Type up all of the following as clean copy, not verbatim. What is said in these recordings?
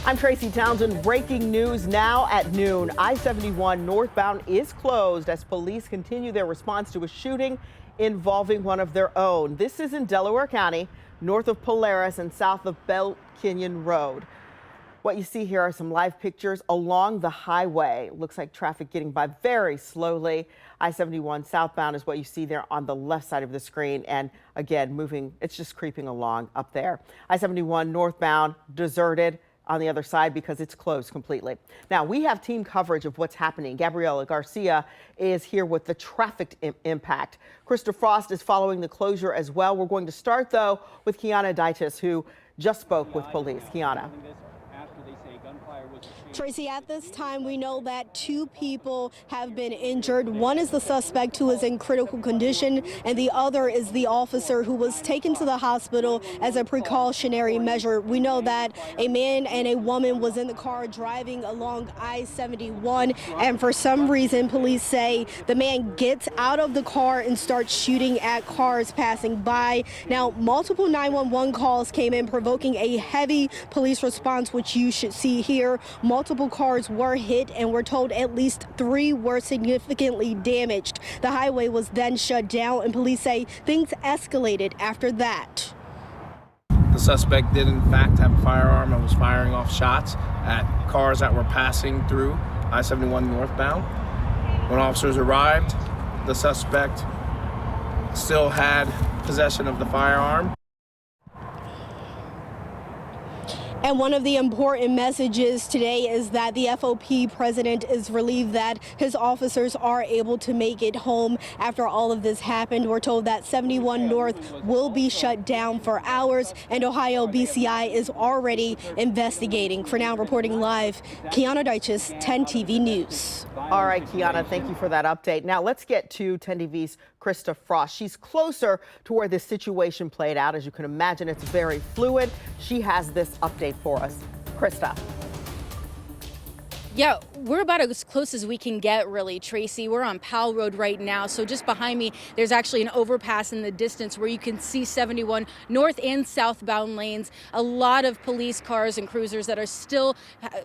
I'm Tracy Townsend. Breaking news now at noon. I-71 northbound is closed as police continue their response to a shooting involving one of their own. This is in Delaware County, north of Polaris and south of Bell Canyon Road. What you see here are some live pictures along the highway. Looks like traffic getting by very slowly. I-71 southbound is what you see there on the left side of the screen. And again, moving, it's just creeping along up there. I-71 northbound deserted on the other side because it's closed completely. Now we have team coverage of what's happening. Gabriela Garcia is here with the traffic impact. Krista Frost is following the closure as well. We're going to start though with Kiana Deitis, who just spoke with police. Kiana. Tracy, at this time, we know that 2 people have been injured. One is the suspect who is in critical condition, and the other is the officer who was taken to the hospital as a precautionary measure. We know that a man and a woman was in the car driving along I-71, and for some reason, police say the man gets out of the car and starts shooting at cars passing by. Now, multiple 911 calls came in, provoking a heavy police response, which you should see here. Multiple cars were hit, and we're told at least 3 were significantly damaged. The highway was then shut down, and police say things escalated after that. The suspect did in fact have a firearm and was firing off shots at cars that were passing through I-71 northbound. When officers arrived, the suspect still had possession of the firearm. And one of the important messages today is that the FOP president is relieved that his officers are able to make it home after all of this happened. We're told that 71 North will be shut down for hours, and Ohio BCI is already investigating. For now, reporting live, Kiana Deitis, 10 TV News. All right, Kiana, thank you for that update. Now let's get to 10 TV's Krista Frost. She's closer to where this situation played out. As you can imagine, it's very fluid. She has this update for us. Krista. Yeah, we're about as close as we can get, really, Tracy. We're on Powell Road right now. So just behind me, there's actually an overpass in the distance where you can see 71 north and southbound lanes. A lot of police cars and cruisers that are still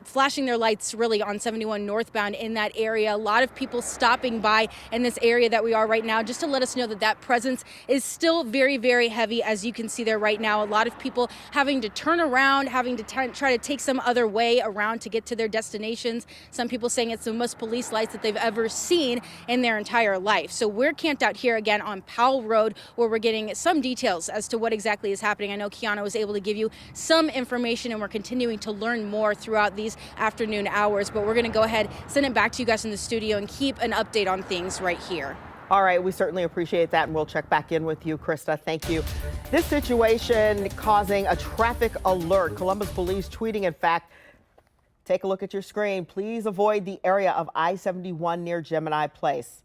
flashing their lights really on 71 northbound in that area. A lot of people stopping by in this area that we are right now just to let us know that that presence is still very, very heavy, as you can see there right now. A lot of people having to turn around, having to try to take some other way around to get to their destinations. Some people saying it's the most police lights that they've ever seen in their entire life. So we're camped out here again on Powell Road, where we're getting some details as to what exactly is happening. I know Kiana was able to give you some information, and we're continuing to learn more throughout these afternoon hours. But we're going to go ahead, send it back to you guys in the studio, and keep an update on things right here. All right, we certainly appreciate that, and we'll check back in with you, Krista. Thank you. This situation causing a traffic alert. Columbus police tweeting, in fact, take a look at your screen. Please avoid the area of I-71 near Gemini Place.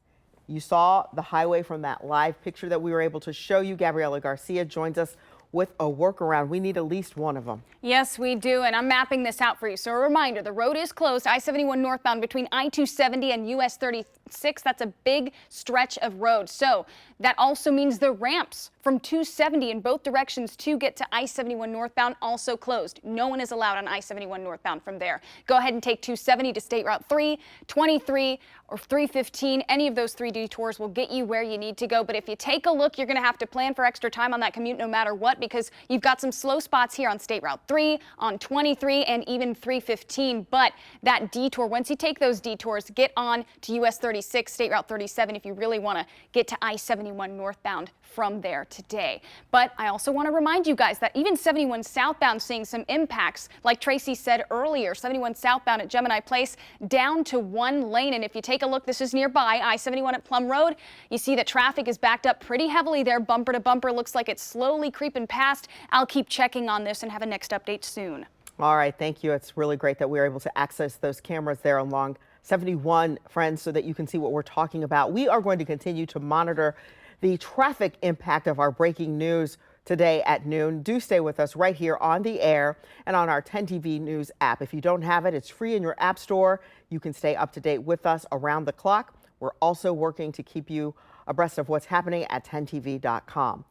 You saw the highway from that live picture that we were able to show you. Gabriela Garcia joins us with a workaround. We need at least one of them. Yes, we do, and I'm mapping this out for you. So a reminder, the road is closed, I-71 northbound between I-270 and US 36. That's a big stretch of road. So that also means the ramps from 270 in both directions to get to I-71 northbound also closed. No one is allowed on I-71 northbound from there. Go ahead and take 270 to State Route 3, 23, or 315. Any of those 3 detours will get you where you need to go. But if you take a look, you're going to have to plan for extra time on that commute no matter what, because you've got some slow spots here on State Route 3, on 23, and even 315. But that detour, once you take those detours, get on to US 36, State Route 37 if you really want to get to I-71 northbound from there today. But I also want to remind you guys that even 71 southbound seeing some impacts. Like Tracy said earlier, 71 southbound at Gemini Place down to 1 lane. And if you take a look, this is nearby I-71 at Plum Road. You see that traffic is backed up pretty heavily there, bumper to bumper. Looks like it's slowly creeping past. I'll keep checking on this and have a next update soon. All right, thank you. It's really great that we're able to access those cameras there along 71, friends, so that you can see what we're talking about. We are going to continue to monitor the traffic impact of our breaking news today at noon. Do stay with us right here on the air and on our 10 TV News app. If you don't have it, it's free in your app store. You can stay up to date with us around the clock. We're also working to keep you abreast of what's happening at 10tv.com.